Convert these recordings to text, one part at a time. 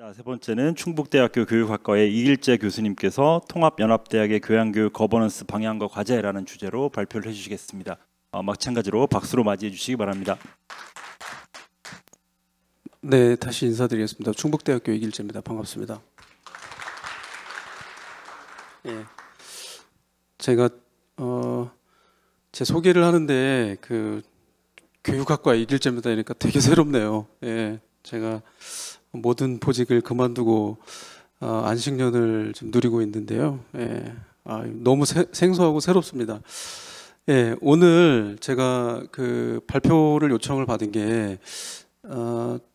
자, 세 번째는 충북대학교 교육학과의 이길재 교수님께서 통합연합대학의 교양교육 거버넌스 방향과 과제라는 주제로 발표를 해주시겠습니다. 마찬가지로 박수로 맞이해 주시기 바랍니다. 네, 다시 인사드리겠습니다. 충북대학교 이길재입니다. 반갑습니다. 예, 제가 제 소개를 하는데 교육학과 이길재입니다. 그러니까 되게 새롭네요. 예, 제가 모든 보직을 그만두고 안식년을 좀 누리고 있는데요. 예, 너무 생소하고 새롭습니다. 예, 오늘 제가 발표를 요청을 받은 게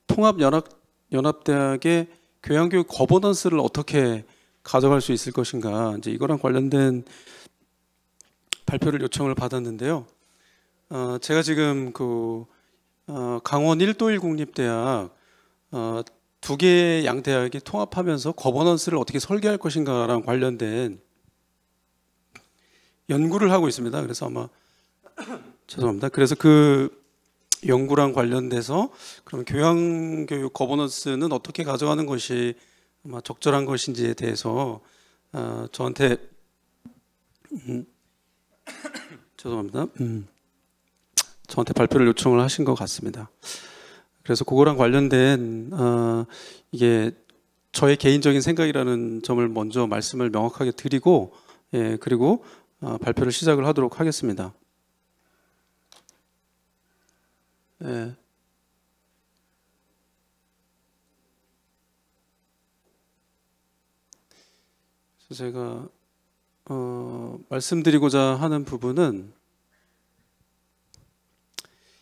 통합연합대학의 교양교육 거버넌스를 어떻게 가져갈 수 있을 것인가, 이제 이거랑 관련된 발표를 요청을 받았는데요. 제가 지금 강원 1도1 국립대학 두 개의 양대학이 통합하면서 거버넌스를 어떻게 설계할 것인가랑 관련된 연구를 하고 있습니다. 그래서 아마 죄송합니다. 그래서 연구랑 관련돼서 그럼 교양교육 거버넌스는 어떻게 가져가는 것이 아마 적절한 것인지에 대해서 저한테 죄송합니다. 저한테 발표를 요청을 하신 것 같습니다. 그래서 그거랑 관련된 이게 저의 개인적인 생각이라는 점을 먼저 말씀을 명확하게 드리고, 예, 그리고 발표를 시작을 하도록 하겠습니다. 예. 그래서 제가 말씀드리고자 하는 부분은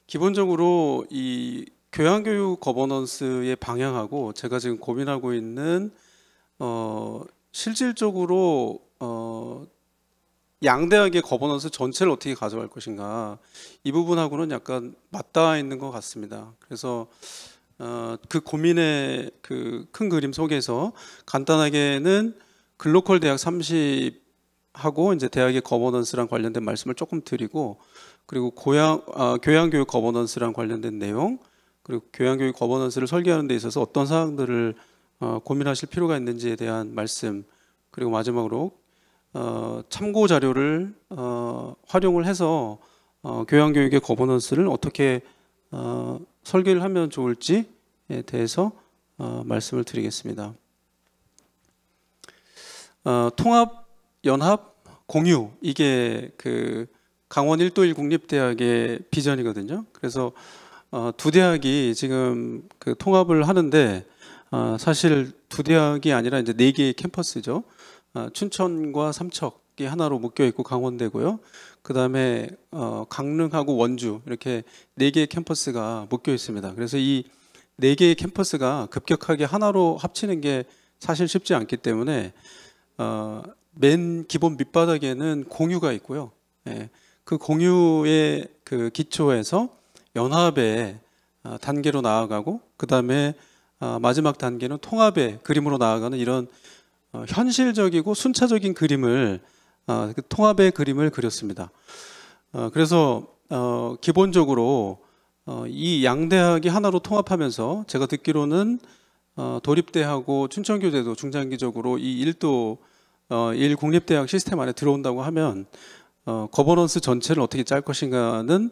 기본적으로 이 교양교육 거버넌스의 방향하고 제가 지금 고민하고 있는 실질적으로 양대학의 거버넌스 전체를 어떻게 가져갈 것인가, 이 부분하고는 약간 맞닿아 있는 것 같습니다. 그래서 그 고민의 큰 그림 속에서 간단하게는 글로컬 대학 30하고 이제 대학의 거버넌스랑 관련된 말씀을 조금 드리고, 그리고 교양교육 거버넌스랑 관련된 내용, 그리고 교양교육 거버넌스를 설계하는 데 있어서 어떤 사항들을 고민하실 필요가 있는지에 대한 말씀, 그리고 마지막으로 참고 자료를 활용을 해서 교양교육의 거버넌스를 어떻게 설계를 하면 좋을지에 대해서 말씀을 드리겠습니다. 통합, 연합, 공유, 이게 강원 1도1 국립대학의 비전이거든요. 그래서 두 대학이 지금 통합을 하는데 사실 두 대학이 아니라 이제 4개의 캠퍼스죠. 춘천과 삼척이 하나로 묶여 있고 강원대고요. 그 다음에 강릉하고 원주, 이렇게 4개의 캠퍼스가 묶여 있습니다. 그래서 이 4개의 캠퍼스가 급격하게 하나로 합치는 게 사실 쉽지 않기 때문에 맨 기본 밑바닥에는 공유가 있고요. 예, 그 공유의 기초에서 연합의 단계로 나아가고, 그 다음에 마지막 단계는 통합의 그림으로 나아가는 이런 현실적이고 순차적인 그림을, 통합의 그림을 그렸습니다. 그래서 기본적으로 이 양대학이 하나로 통합하면서 제가 듣기로는 도립대하고 춘천교대도 중장기적으로 이 1도 1 국립대학 시스템 안에 들어온다고 하면 거버넌스 전체를 어떻게 짤 것인가는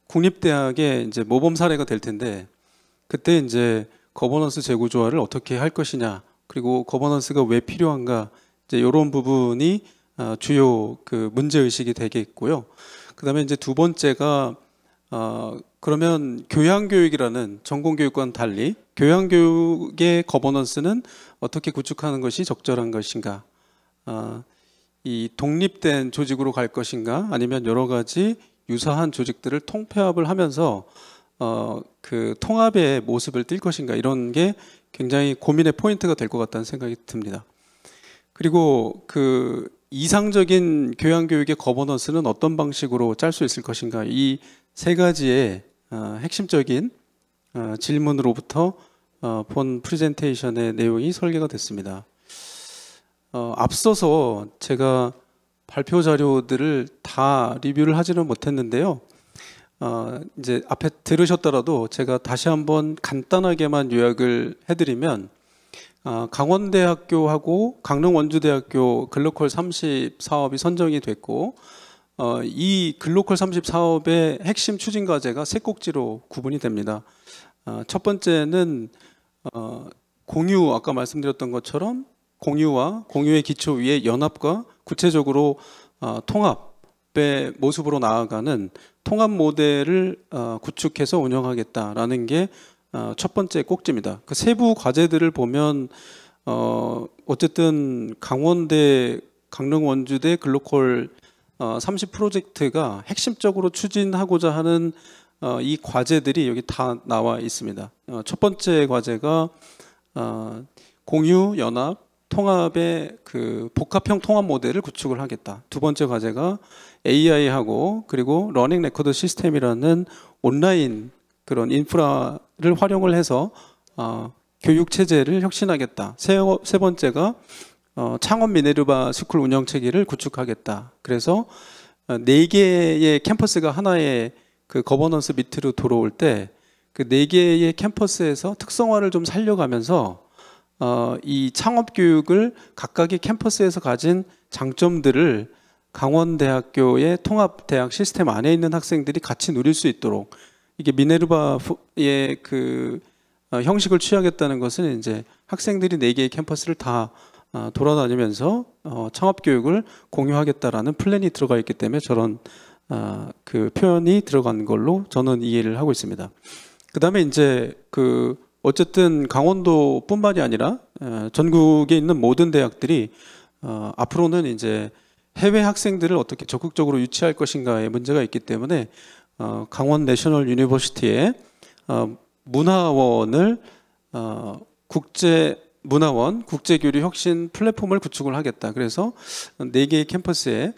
국립대학의 이제 모범 사례가 될 텐데, 그때 이제 거버넌스 재구조화를 어떻게 할 것이냐, 그리고 거버넌스가 왜 필요한가, 이제 이런 부분이 주요 문제 의식이 되겠고요. 그다음에 이제 두 번째가 그러면 교양교육이라는 전공교육과는 달리 교양교육의 거버넌스는 어떻게 구축하는 것이 적절한 것인가, 이 독립된 조직으로 갈 것인가, 아니면 여러 가지 유사한 조직들을 통폐합을 하면서 통합의 모습을 띌 것인가, 이런 게 굉장히 고민의 포인트가 될 것 같다는 생각이 듭니다. 그리고 이상적인 교양교육의 거버넌스는 어떤 방식으로 짤 수 있을 것인가, 이 세 가지의 핵심적인 질문으로부터 본 프레젠테이션의 내용이 설계가 됐습니다. 앞서서 제가 발표 자료들을 다 리뷰를 하지는 못했는데요. 이제 앞에 들으셨더라도 제가 다시 한번 간단하게만 요약을 해드리면 강원대학교하고 강릉원주대학교 글로컬 30 사업이 선정이 됐고 이 글로컬 30 사업의 핵심 추진 과제가 세 꼭지로 구분이 됩니다. 첫 번째는 공유, 아까 말씀드렸던 것처럼 공유와 공유의 기초 위에 연합과 구체적으로 통합의 모습으로 나아가는 통합 모델을 구축해서 운영하겠다라는 게 첫 번째 꼭지입니다. 그 세부 과제들을 보면 어쨌든 강원대, 강릉원주대 글로컬 30 프로젝트가 핵심적으로 추진하고자 하는 이 과제들이 여기 다 나와 있습니다. 첫 번째 과제가 공유, 연합, 통합의 그 복합형 통합 모델을 구축을 하겠다. 두 번째 과제가 AI하고 그리고 러닝 레코드 시스템이라는 온라인 그런 인프라를 활용을 해서 교육 체제를 혁신하겠다. 세 번째가 창원 미네르바 스쿨 운영 체계를 구축하겠다. 그래서 4개의 캠퍼스가 하나의 그 거버넌스 밑으로 들어올 때 그 4개의 캠퍼스에서 특성화를 좀 살려가면서 이 창업 교육을 각각의 캠퍼스에서 가진 장점들을 강원대학교의 통합대학 시스템 안에 있는 학생들이 같이 누릴 수 있도록 이게 미네르바의 그 형식을 취하겠다는 것은 이제 학생들이 4개의 캠퍼스를 다 돌아다니면서 창업 교육을 공유하겠다라는 플랜이 들어가 있기 때문에 저런 그 표현이 들어간 걸로 저는 이해를 하고 있습니다. 그 다음에 이제 그 어쨌든 강원도뿐만이 아니라 전국에 있는 모든 대학들이 앞으로는 이제 해외 학생들을 어떻게 적극적으로 유치할 것인가에 문제가 있기 때문에 강원 내셔널 유니버시티에 문화원을 문화원 국제교류 혁신 플랫폼을 구축을 하겠다. 그래서 4개의 캠퍼스에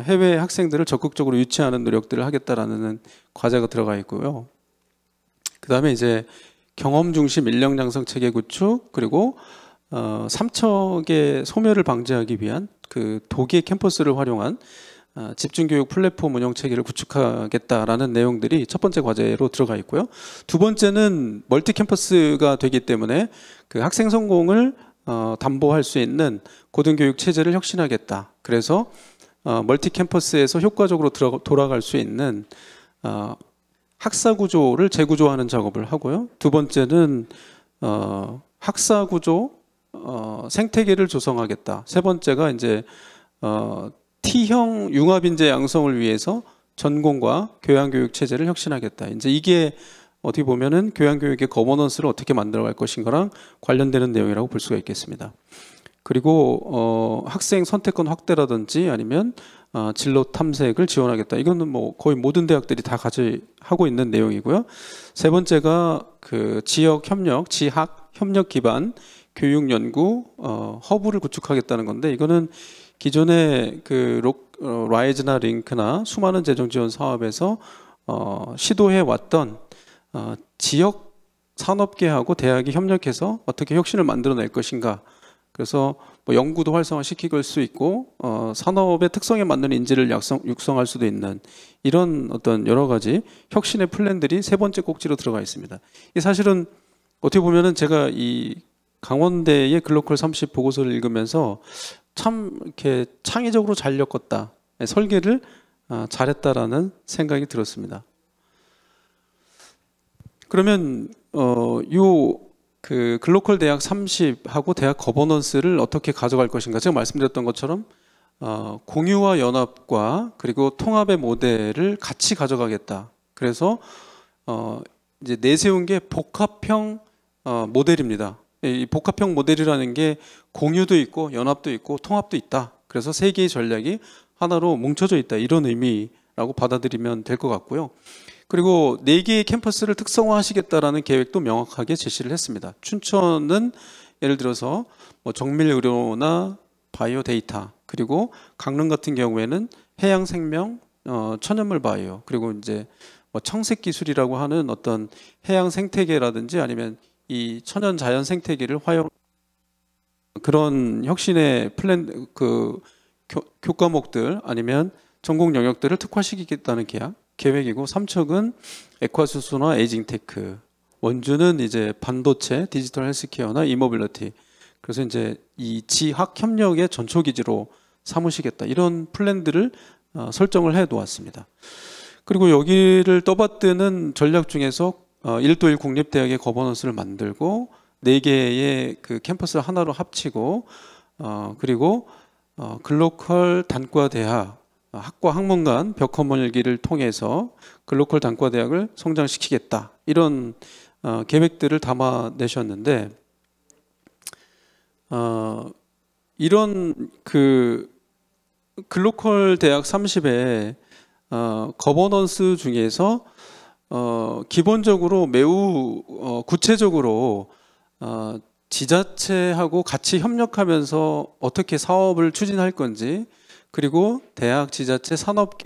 해외 학생들을 적극적으로 유치하는 노력들을 하겠다라는 과제가 들어가 있고요. 그 다음에 이제 경험 중심 인력 양성 체계 구축 그리고 삼척의 소멸을 방지하기 위한 그 도계 캠퍼스를 활용한 집중교육 플랫폼 운영 체계를 구축하겠다라는 내용들이 첫 번째 과제로 들어가 있고요. 두 번째는 멀티 캠퍼스가 되기 때문에 그 학생 성공을 담보할 수 있는 고등교육 체제를 혁신하겠다. 그래서 멀티 캠퍼스에서 효과적으로 돌아갈 수 있는 학사 구조를 재구조하는 작업을 하고요. 두 번째는 학사 구조 생태계를 조성하겠다. 세 번째가 이제 T형 융합인재 양성을 위해서 전공과 교양교육 체제를 혁신하겠다. 이제 이게 어떻게 보면은 교양교육의 거버넌스를 어떻게 만들어갈 것인가랑 관련되는 내용이라고 볼 수가 있겠습니다. 그리고 학생 선택권 확대라든지 아니면 진로 탐색을 지원하겠다. 이거는 뭐 거의 모든 대학들이 다 하고 있는 내용이고요. 세 번째가 그 지역 협력, 지학 협력 기반 교육 연구 허브를 구축하겠다는 건데 이거는 기존의 그 라이즈나 링크나 수많은 재정 지원 사업에서 시도해 왔던 지역 산업계하고 대학이 협력해서 어떻게 혁신을 만들어낼 것인가. 그래서 뭐 연구도 활성화시킬 수 있고 산업의 특성에 맞는 인재를 육성할 수도 있는 이런 어떤 여러 가지 혁신의 플랜들이 세 번째 꼭지로 들어가 있습니다. 이 사실은 어떻게 보면은 제가 이 강원대의 글로컬 30 보고서를 읽으면서 참 이렇게 창의적으로 잘 엮었다, 설계를 잘했다라는 생각이 들었습니다. 그러면 그 글로컬 대학 30하고 대학 거버넌스를 어떻게 가져갈 것인가? 제가 말씀드렸던 것처럼 공유와 연합과 그리고 통합의 모델을 같이 가져가겠다. 그래서 이제 내세운 게 복합형 모델입니다. 이 복합형 모델이라는 게 공유도 있고 연합도 있고 통합도 있다. 그래서 세 개의 전략이 하나로 뭉쳐져 있다. 이런 의미라고 받아들이면 될 것 같고요. 그리고 4개의 캠퍼스를 특성화하시겠다라는 계획도 명확하게 제시를 했습니다. 춘천은 예를 들어서 뭐 정밀의료나 바이오 데이터, 그리고 강릉 같은 경우에는 해양생명, 천연물 바이오, 그리고 이제 뭐 청색기술이라고 하는 어떤 해양 생태계라든지 아니면 이 천연 자연 생태계를 활용 그런 혁신의 플랜 그 교과목들 아니면 전공 영역들을 특화시키겠다는 계약. 계획이고, 삼척은 에콰수수나 에이징테크, 원주는 이제 반도체, 디지털 헬스케어나 이모빌리티. 그래서 이제 이 지학 협력의 전초 기지로 삼으시겠다, 이런 플랜들을 설정을 해 놓았습니다. 그리고 여기를 떠받드는 전략 중에서 1도1 국립대학의 거버넌스를 만들고 4개의 그 캠퍼스를 하나로 합치고 그리고 글로컬 단과대학, 학과 학문 간 벽화문일기를 통해서 글로컬 단과대학을 성장시키겠다, 이런 계획들을 담아내셨는데, 이런 그 글로컬 대학 30의 거버넌스 중에서 기본적으로 매우 구체적으로 지자체하고 같이 협력하면서 어떻게 사업을 추진할 건지, 그리고 대학, 지자체, 산업계,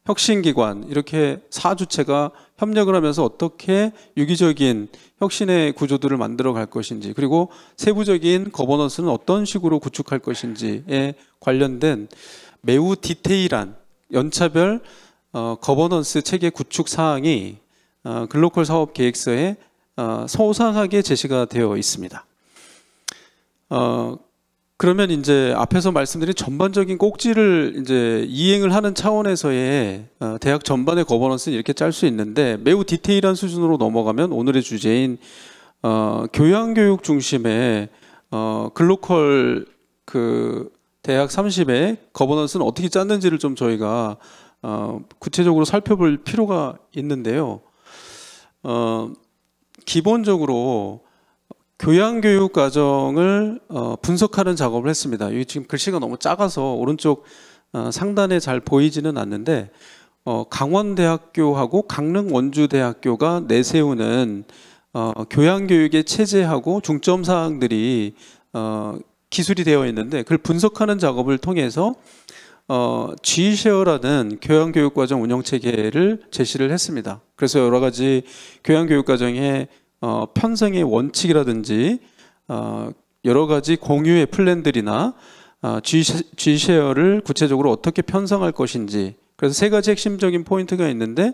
혁신기관, 이렇게 사주체가 협력을 하면서 어떻게 유기적인 혁신의 구조들을 만들어 갈 것인지, 그리고 세부적인 거버넌스는 어떤 식으로 구축할 것인지에 관련된 매우 디테일한 연차별 거버넌스 체계 구축 사항이 글로컬 사업 계획서에 소상하게 제시가 되어 있습니다. 그러면 이제 앞에서 말씀드린 전반적인 꼭지를 이제 이행을 하는 차원에서의 대학 전반의 거버넌스는 이렇게 짤 수 있는데, 매우 디테일한 수준으로 넘어가면 오늘의 주제인 교양교육 중심의 글로컬 그 대학 30의 거버넌스는 어떻게 짰는지를 좀 저희가 구체적으로 살펴볼 필요가 있는데요. 기본적으로 교양교육 과정을 분석하는 작업을 했습니다. 여기 지금 글씨가 너무 작아서 오른쪽 상단에 잘 보이지는 않는데, 강원대학교하고 강릉원주대학교가 내세우는 교양교육의 체제하고 중점사항들이 기술이 되어 있는데, 그걸 분석하는 작업을 통해서 G쉐어라는 교양교육과정 운영체계를 제시를 했습니다. 그래서 여러 가지 교양교육과정의 편성의 원칙이라든지 여러 가지 공유의 플랜들이나 G쉐어를 구체적으로 어떻게 편성할 것인지, 그래서 3가지 핵심적인 포인트가 있는데,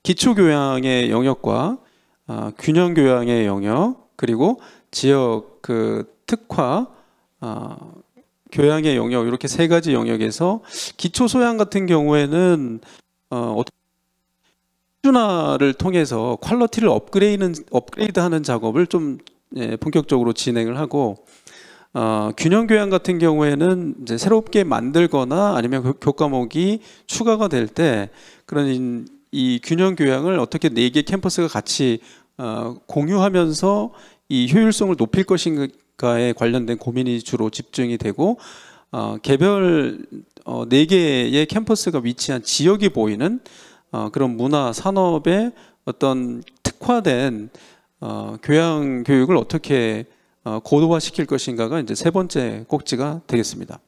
기초교양의 영역과 균형교양의 영역, 그리고 지역 그 특화 교양의 영역, 이렇게 3가지 영역에서 기초소양 같은 경우에는 표준화를 통해서 퀄리티를 업그레이드하는 작업을 좀 본격적으로 진행을 하고, 균형교양 같은 경우에는 이제 새롭게 만들거나 아니면 교과목이 추가가 될 때 그런 이 균형교양을 어떻게 4개 캠퍼스가 같이 공유하면서 이 효율성을 높일 것인가에 관련된 고민이 주로 집중이 되고, 개별 4개의 캠퍼스가 위치한 지역이 보이는 그런 문화 산업의 어떤 특화된 교양 교육을 어떻게 고도화시킬 것인가가 이제 3번째 꼭지가 되겠습니다.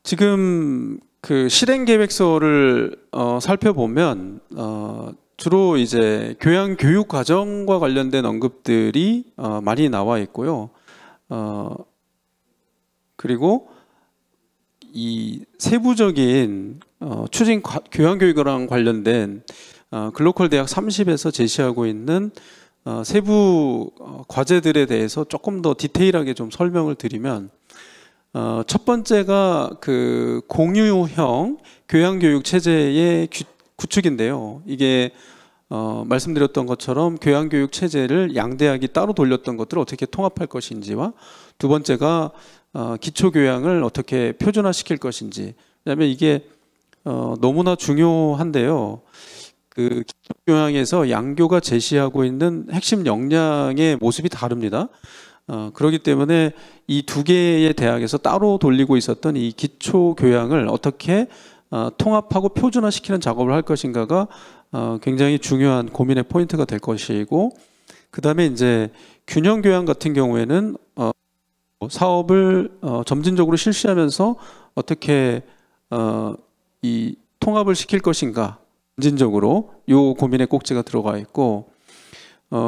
지금 그 실행 계획서를 살펴보면 주로 이제 교양 교육 과정과 관련된 언급들이 많이 나와 있고요. 그리고 이 세부적인 추진 교양교육이랑 관련된 글로컬 대학 30에서 제시하고 있는 세부 과제들에 대해서 조금 더 디테일하게 좀 설명을 드리면, 첫 번째가 그 공유형 교양교육 체제의 구축인데요. 이게 말씀드렸던 것처럼 교양교육 체제를 양대학이 따로 돌렸던 것들을 어떻게 통합할 것인지와, 두 번째가 기초교양을 어떻게 표준화시킬 것인지. 왜냐하면 이게 너무나 중요한데요. 그 기초교양에서 양교가 제시하고 있는 핵심 역량의 모습이 다릅니다. 그렇기 때문에 이 2개의 대학에서 따로 돌리고 있었던 이 기초교양을 어떻게 통합하고 표준화시키는 작업을 할 것인가가 굉장히 중요한 고민의 포인트가 될 것이고, 그 다음에 이제 균형교양 같은 경우에는 사업을 점진적으로 실시하면서 어떻게 이 통합을 시킬 것인가, 점진적으로 요 고민의 꼭지가 들어가 있고,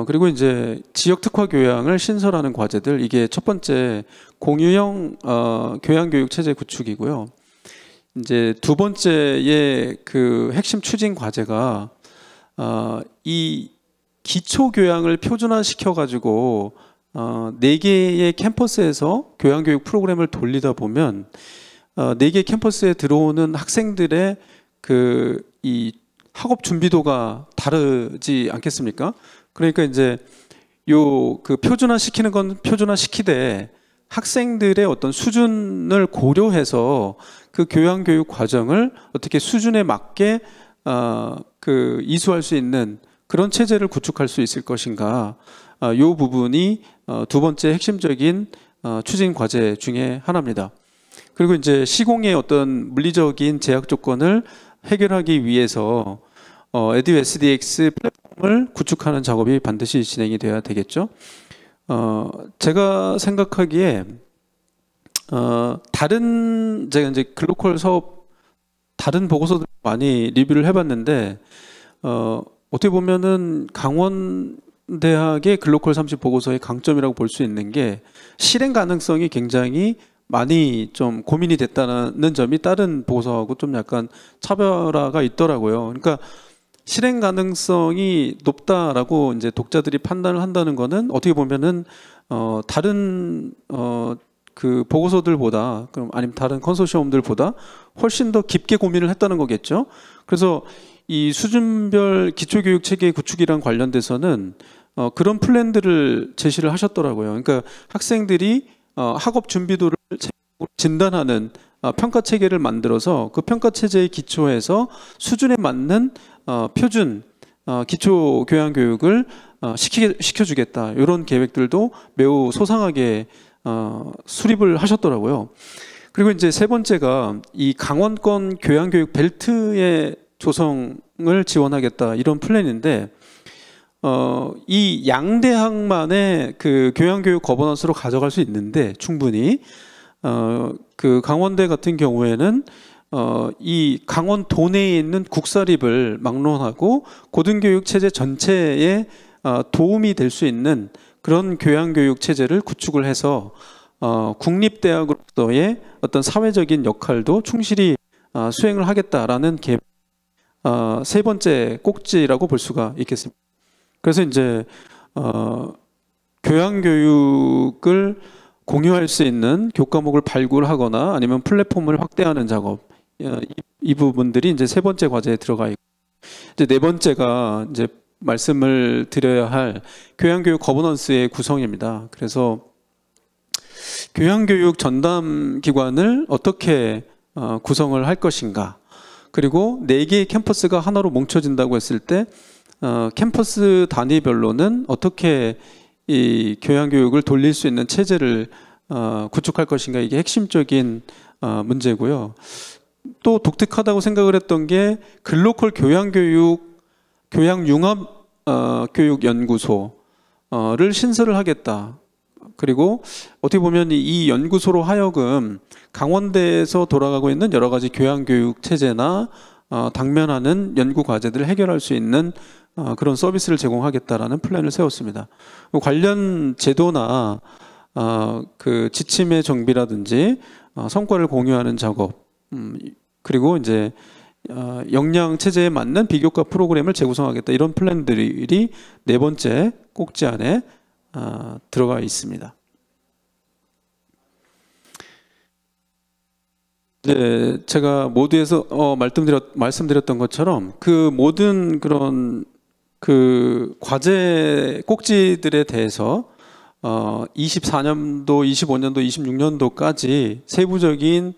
그리고 이제 지역 특화 교양을 신설하는 과제들, 이게 첫 번째 공유형 교양교육 체제 구축이고요. 이제 두 번째의 그 핵심 추진 과제가 이 기초 교양을 표준화시켜 가지고 4개의 캠퍼스에서 교양교육 프로그램을 돌리다 보면 4개 캠퍼스에 들어오는 학생들의 이 학업 준비도가 다르지 않겠습니까? 그러니까 이제 그 표준화시키는 건 표준화시키되 학생들의 어떤 수준을 고려해서 그 교양교육 과정을 어떻게 수준에 맞게 이수할 수 있는 그런 체제를 구축할 수 있을 것인가, 이 부분이 두 번째 핵심적인 추진 과제 중에 하나입니다. 그리고 이제 시공의 어떤 물리적인 제약 조건을 해결하기 위해서 EduSDX 플랫폼을 구축하는 작업이 반드시 진행이 돼야 되겠죠. 제가 생각하기에 제가 이제 글로컬 사업 다른 보고서들 많이 리뷰를 해봤는데 어떻게 보면은 강원대학의 글로컬 30 보고서의 강점이라고 볼 수 있는 게 실행 가능성이 굉장히 많이 좀 고민이 됐다는 점이 다른 보고서하고 좀 약간 차별화가 있더라고요. 그러니까 실행 가능성이 높다라고 이제 독자들이 판단을 한다는 거는 어떻게 보면은 다른 그 보고서들보다, 그럼 아니면 다른 컨소시엄들보다 훨씬 더 깊게 고민을 했다는 거겠죠. 그래서 이 수준별 기초교육 체계 구축이랑 관련돼서는 그런 플랜들을 제시를 하셨더라고요. 그러니까 학생들이 학업 준비도를 진단하는 평가 체계를 만들어서 그 평가 체제의 기초에서 수준에 맞는 표준 기초 교양 교육을 시켜주겠다, 이런 계획들도 매우 소상하게 수립을 하셨더라고요. 그리고 이제 세 번째가 이 강원권 교양교육 벨트의 조성을 지원하겠다, 이런 플랜인데 이 양대학만의 그 교양교육 거버넌스로 가져갈 수 있는데 충분히 그 강원대 같은 경우에는 이 강원 도내에 있는 국사립을 막론하고 고등교육 체제 전체에 도움이 될 수 있는 그런 교양교육 체제를 구축을 해서 국립대학으로서의 어떤 사회적인 역할도 충실히 수행을 하겠다라는 계획, 세 번째 꼭지라고 볼 수가 있겠습니다. 그래서 이제 교양교육을 공유할 수 있는 교과목을 발굴하거나 아니면 플랫폼을 확대하는 작업, 이 부분들이 이제 세 번째 과제에 들어가 있고, 이제 네 번째가 이제 말씀을 드려야 할 교양교육 거버넌스의 구성입니다. 그래서 교양교육 전담 기관을 어떻게 구성을 할 것인가, 그리고 4개의 캠퍼스가 하나로 뭉쳐진다고 했을 때 캠퍼스 단위별로는 어떻게 이 교양교육을 돌릴 수 있는 체제를 구축할 것인가, 이게 핵심적인 문제고요. 또 독특하다고 생각을 했던 게 글로컬 교양융합교육연구소를 신설을 하겠다. 그리고 어떻게 보면 이 연구소로 하여금 강원대에서 돌아가고 있는 여러 가지 교양교육 체제나 당면하는 연구 과제들을 해결할 수 있는 그런 서비스를 제공하겠다라는 플랜을 세웠습니다. 관련 제도나 그 지침의 정비라든지 성과를 공유하는 작업, 그리고 이제 역량 체제에 맞는 비교과 프로그램을 재구성하겠다, 이런 플랜들이 네 번째 꼭지 안에 들어가 있습니다. 이제 제가 모두에서 말씀드렸던 것처럼 그 모든 그런 그 과제 꼭지들에 대해서 24년도, 25년도, 26년도까지 세부적인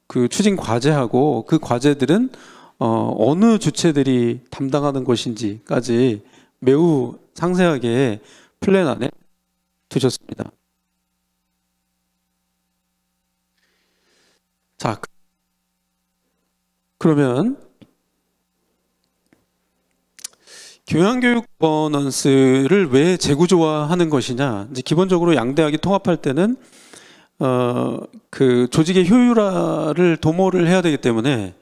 그 추진 과제하고 그 과제들은 어느 주체들이 담당하는 것인지까지 매우 상세하게 플랜 안에 두셨습니다. 자, 그러면 교양교육 거버넌스를 왜 재구조화하는 것이냐? 이제 기본적으로 양대학이 통합할 때는 그 조직의 효율화를 도모를 해야 되기 때문에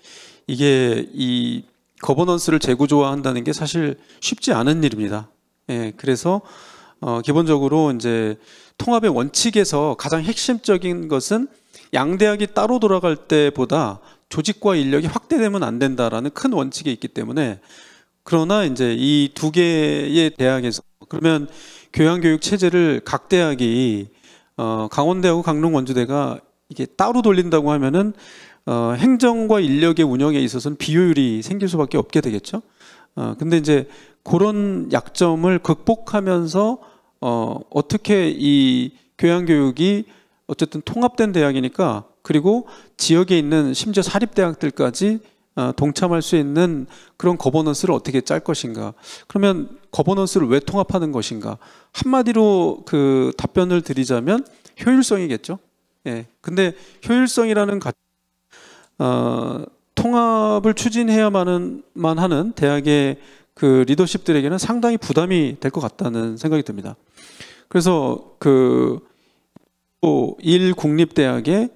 이게 이 거버넌스를 재구조화한다는 게 사실 쉽지 않은 일입니다. 예, 그래서 기본적으로 이제 통합의 원칙에서 가장 핵심적인 것은 양대학이 따로 돌아갈 때보다 조직과 인력이 확대되면 안 된다라는 큰 원칙이 있기 때문에, 그러나 이제 이 두 개의 대학에서 그러면 교양교육 체제를 각 대학이 강원대하고 강릉원주대가 이게 따로 돌린다고 하면은 행정과 인력의 운영에 있어서는 비효율이 생길 수밖에 없게 되겠죠. 근데 이제 그런 약점을 극복하면서 어떻게 이 교양교육이 어쨌든 통합된 대학이니까, 그리고 지역에 있는 심지어 사립대학들까지 동참할 수 있는 그런 거버넌스를 어떻게 짤 것인가. 그러면 거버넌스를 왜 통합하는 것인가. 한마디로 그 답변을 드리자면 효율성이겠죠. 예. 근데 효율성이라는 통합을 추진해야만 하는 대학의 그 리더십들에게는 상당히 부담이 될 것 같다는 생각이 듭니다. 그래서 그 일국립대학의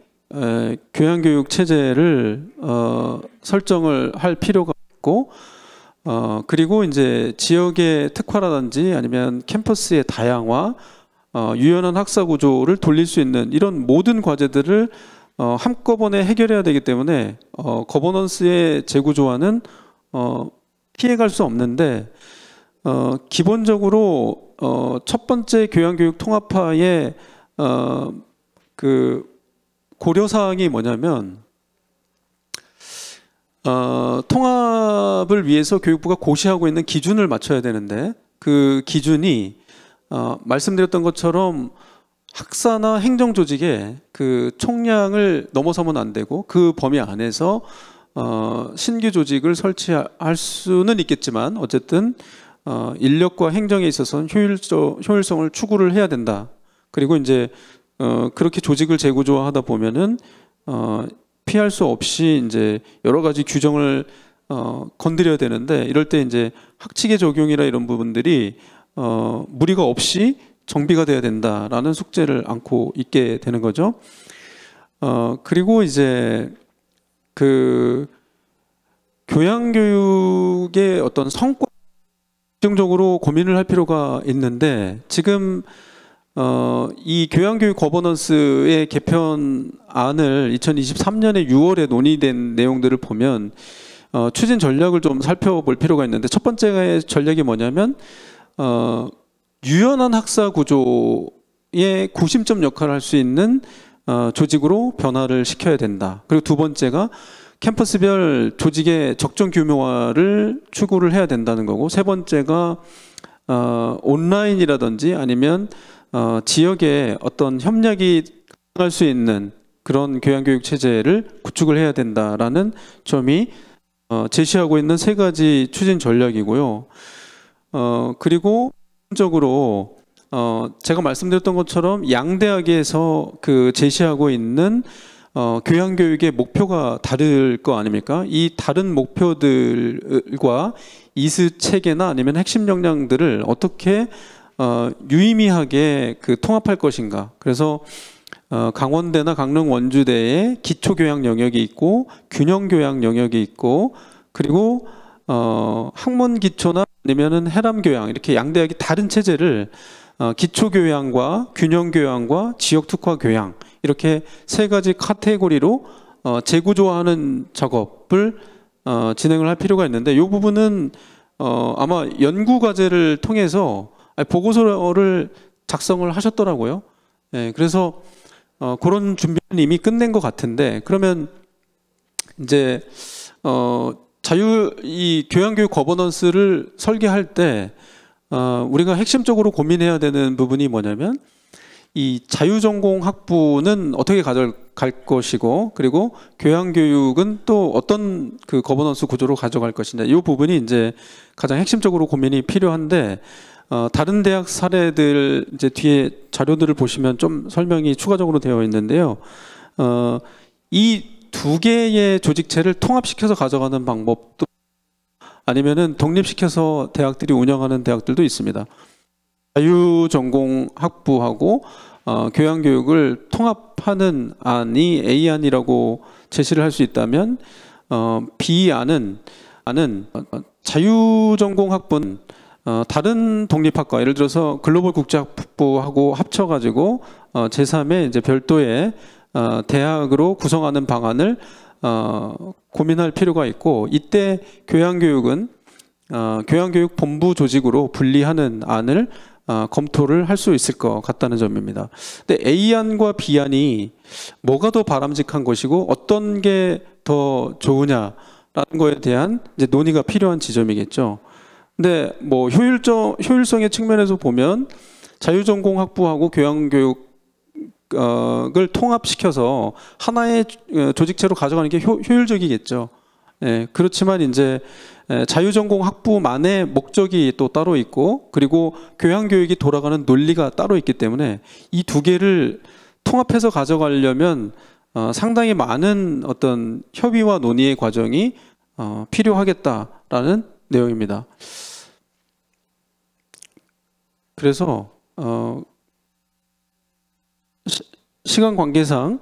교양교육 체제를 설정을 할 필요가 있고, 그리고 이제 지역의 특화라든지 아니면 캠퍼스의 다양화, 유연한 학사 구조를 돌릴 수 있는 이런 모든 과제들을 한꺼번에 해결해야 되기 때문에 거버넌스의 재구조화는 피해갈 수 없는데, 기본적으로 첫 번째 교양교육 통합화의 그 고려사항이 뭐냐면, 통합을 위해서 교육부가 고시하고 있는 기준을 맞춰야 되는데, 그 기준이 말씀드렸던 것처럼 학사나 행정조직의 그 총량을 넘어서면 안 되고, 그 범위 안에서 신규 조직을 설치할 수는 있겠지만 어쨌든 인력과 행정에 있어서는 효율성을 추구를 해야 된다. 그리고 이제 그렇게 조직을 재구조화하다 보면은 피할 수 없이 이제 여러 가지 규정을 건드려야 되는데, 이럴 때 이제 학칙의 적용이라 이런 부분들이 무리가 없이 정비가 돼야 된다라는 숙제를 안고 있게 되는 거죠. 그리고 이제 그 교양교육의 어떤 성과 긍정적으로 고민을 할 필요가 있는데, 지금 이 교양교육 거버넌스의 개편안을 2023년에 6월에 논의된 내용들을 보면 추진 전략을 좀 살펴볼 필요가 있는데, 첫 번째 전략이 뭐냐면 유연한 학사 구조의 구심점 역할을 할 수 있는 조직으로 변화를 시켜야 된다. 그리고 두 번째가 캠퍼스별 조직의 적정 규모화를 추구를 해야 된다는 거고, 세 번째가 온라인이라든지 아니면 지역에 어떤 협력이 가능할 수 있는 그런 교양교육 체제를 구축을 해야 된다라는 점이 제시하고 있는 세 가지 추진 전략이고요. 그리고 적으로 제가 말씀드렸던 것처럼 양대학에서 그 제시하고 있는 교양교육의 목표가 다를 거 아닙니까? 이 다른 목표들과 이수 체계나 아니면 핵심 역량들을 어떻게 유의미하게 그 통합할 것인가. 그래서 강원대나 강릉 원주대에 기초교양 영역이 있고 균형 교양 영역이 있고, 그리고 학문 기초나 아니면은 해람 교양, 이렇게 양대학이 다른 체제를 기초교양과 균형교양과 지역특화 교양, 이렇게 세 가지 카테고리로 재구조화하는 작업을 진행을 할 필요가 있는데, 이 부분은 아마 연구과제를 통해서 보고서를 작성을 하셨더라고요. 네, 그래서 그런 준비는 이미 끝낸 것 같은데, 그러면 이제 이 교양교육 거버넌스를 설계할 때 우리가 핵심적으로 고민해야 되는 부분이 뭐냐면, 이 자유전공 학부는 어떻게 가져갈 것이고, 그리고 교양교육은 또 어떤 그 거버넌스 구조로 가져갈 것이냐, 이 부분이 이제 가장 핵심적으로 고민이 필요한데, 다른 대학 사례들 이제 뒤에 자료들을 보시면 좀 설명이 추가적으로 되어 있는데요. 이 두 개의 조직체를 통합시켜서 가져가는 방법도, 아니면은 독립시켜서 대학들이 운영하는 대학들도 있습니다. 자유전공 학부하고 교양교육을 통합하는 안이 A안이라고 제시를 할 수 있다면, B안은 자유전공 학부는 다른 독립학과, 예를 들어서 글로벌 국제학부하고 합쳐가지고 제3의 이제 별도의 대학으로 구성하는 방안을 고민할 필요가 있고, 이때 교양교육은 교양교육본부 조직으로 분리하는 안을 검토를 할 수 있을 것 같다는 점입니다. 근데 A안과 B안이 뭐가 더 바람직한 것이고 어떤 게 더 좋으냐라는 거에 대한 이제 논의가 필요한 지점이겠죠. 근데 뭐 효율성의 측면에서 보면 자유전공 학부하고 교양교육을 통합시켜서 하나의 조직체로 가져가는 게 효율적이겠죠. 예, 그렇지만 이제 자유전공 학부만의 목적이 또 따로 있고, 그리고 교양교육이 돌아가는 논리가 따로 있기 때문에 이 두 개를 통합해서 가져가려면 상당히 많은 어떤 협의와 논의의 과정이 필요하겠다라는 내용입니다. 그래서 시간 관계상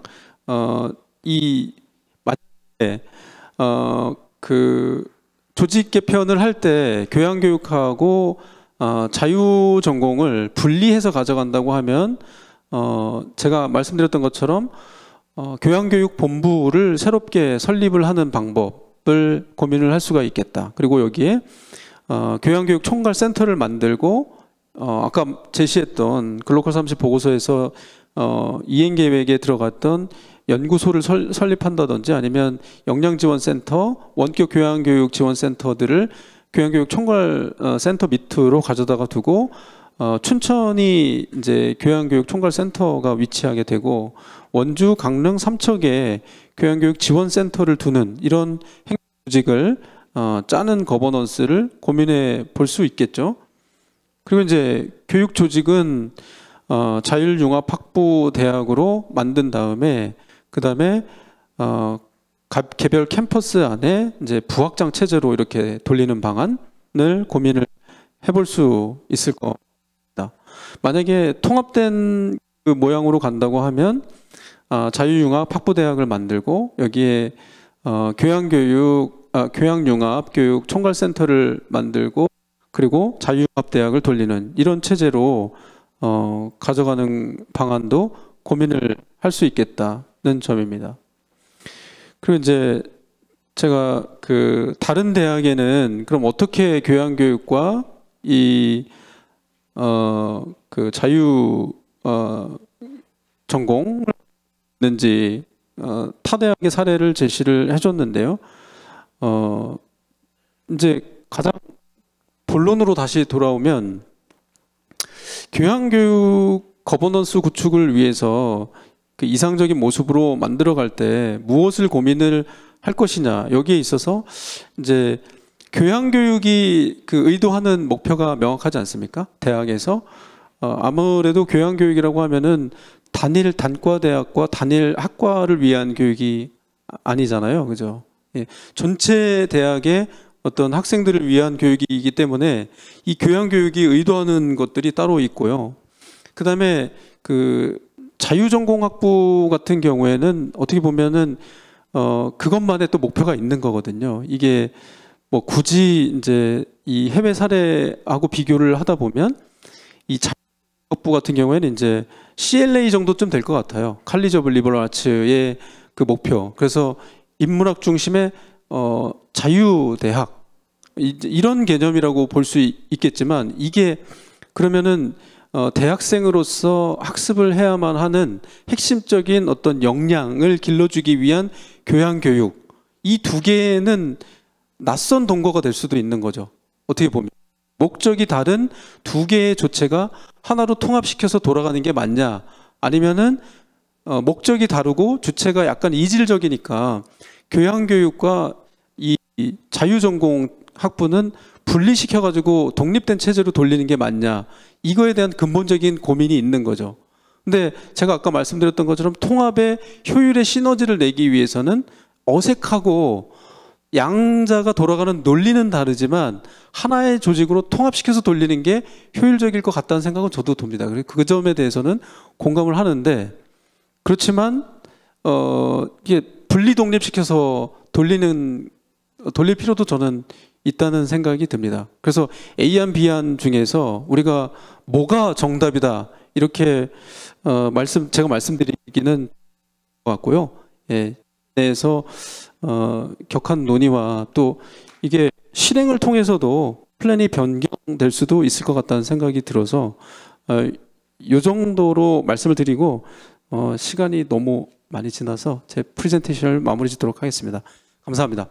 이 마지막에 그 조직 개편을 할 때 교양교육하고 자유전공을 분리해서 가져간다고 하면 제가 말씀드렸던 것처럼 교양교육본부를 새롭게 설립을 하는 방법을 고민을 할 수가 있겠다. 그리고 여기에 교양교육 총괄센터를 만들고 아까 제시했던 글로컬 30 보고서에서 이행계획에 들어갔던 연구소를 설립한다든지, 아니면 역량지원센터, 원격 교양교육 지원센터들을 교양교육 총괄센터 밑으로 가져다가 두고 춘천이 이제 교양교육 총괄센터가 위치하게 되고, 원주, 강릉, 삼척에 교양교육 지원센터를 두는 이런 행정조직을 짜는 거버넌스를 고민해 볼 수 있겠죠. 그리고 이제 교육조직은 자율융합학부대학으로 만든 다음에, 그 다음에 개별 캠퍼스 안에 이제 부학장 체제로 이렇게 돌리는 방안을 고민을 해볼 수 있을 것 같습니다. 만약에 통합된 그 모양으로 간다고 하면 자유융합학부대학을 만들고 여기에 교양융합교육 총괄센터를 만들고, 그리고 자유융합대학을 돌리는 이런 체제로 가져가는 방안도 고민을 할 수 있겠다는 점입니다. 그리고 이제 제가 그 다른 대학에는 그럼 어떻게 교양교육과 그 자유 전공을 했는지 타 대학의 사례를 제시를 해줬는데요. 이제 가장 본론으로 다시 돌아오면, 교양교육 거버넌스 구축을 위해서 그 이상적인 모습으로 만들어갈 때 무엇을 고민을 할 것이냐, 여기에 있어서 이제 교양교육이 그 의도하는 목표가 명확하지 않습니까? 대학에서 아무래도 교양교육이라고 하면은 단일 단과대학과 단일 학과를 위한 교육이 아니잖아요, 그죠? 예, 전체 대학의 어떤 학생들을 위한 교육이기 때문에 이 교양교육이 의도하는 것들이 따로 있고요. 그 다음에 그 자유전공학부 같은 경우에는 어떻게 보면은 그것만의 또 목표가 있는 거거든요. 이게 뭐 굳이 이제 이 해외 사례하고 비교를 하다 보면 이 자유전공학부 같은 경우에는 이제 CLA 정도쯤 될 것 같아요. 칼리지 오브 리버럴 아츠의 그 목표. 그래서 인문학 중심의 자유대학, 이런 개념이라고 볼 수 있겠지만, 이게 그러면은 대학생으로서 학습을 해야만 하는 핵심적인 어떤 역량을 길러주기 위한 교양교육, 이 두 개는 낯선 동거가 될 수도 있는 거죠. 어떻게 보면 목적이 다른 두 개의 조체가 하나로 통합시켜서 돌아가는 게 맞냐, 아니면은 목적이 다르고 주체가 약간 이질적이니까 교양교육과 이 자유전공 학부는 분리시켜가지고 독립된 체제로 돌리는 게 맞냐, 이거에 대한 근본적인 고민이 있는 거죠. 근데 제가 아까 말씀드렸던 것처럼 통합의 효율의 시너지를 내기 위해서는 어색하고 양자가 돌아가는 논리는 다르지만 하나의 조직으로 통합시켜서 돌리는 게 효율적일 것 같다는 생각은 저도 듭니다. 그리고 그 점에 대해서는 공감을 하는데, 그렇지만 이게 분리 독립시켜서 돌릴 필요도 저는 있다는 생각이 듭니다. 그래서 A안, B안 중에서 우리가 뭐가 정답이다 이렇게 제가 말씀드리기는 것 같고요. 예, 내에서 격한 논의와 또 이게 실행을 통해서도 플랜이 변경될 수도 있을 것 같다는 생각이 들어서 이 정도로 말씀을 드리고 시간이 너무 많이 지나서 제 프레젠테이션을 마무리 짓도록 하겠습니다. 감사합니다.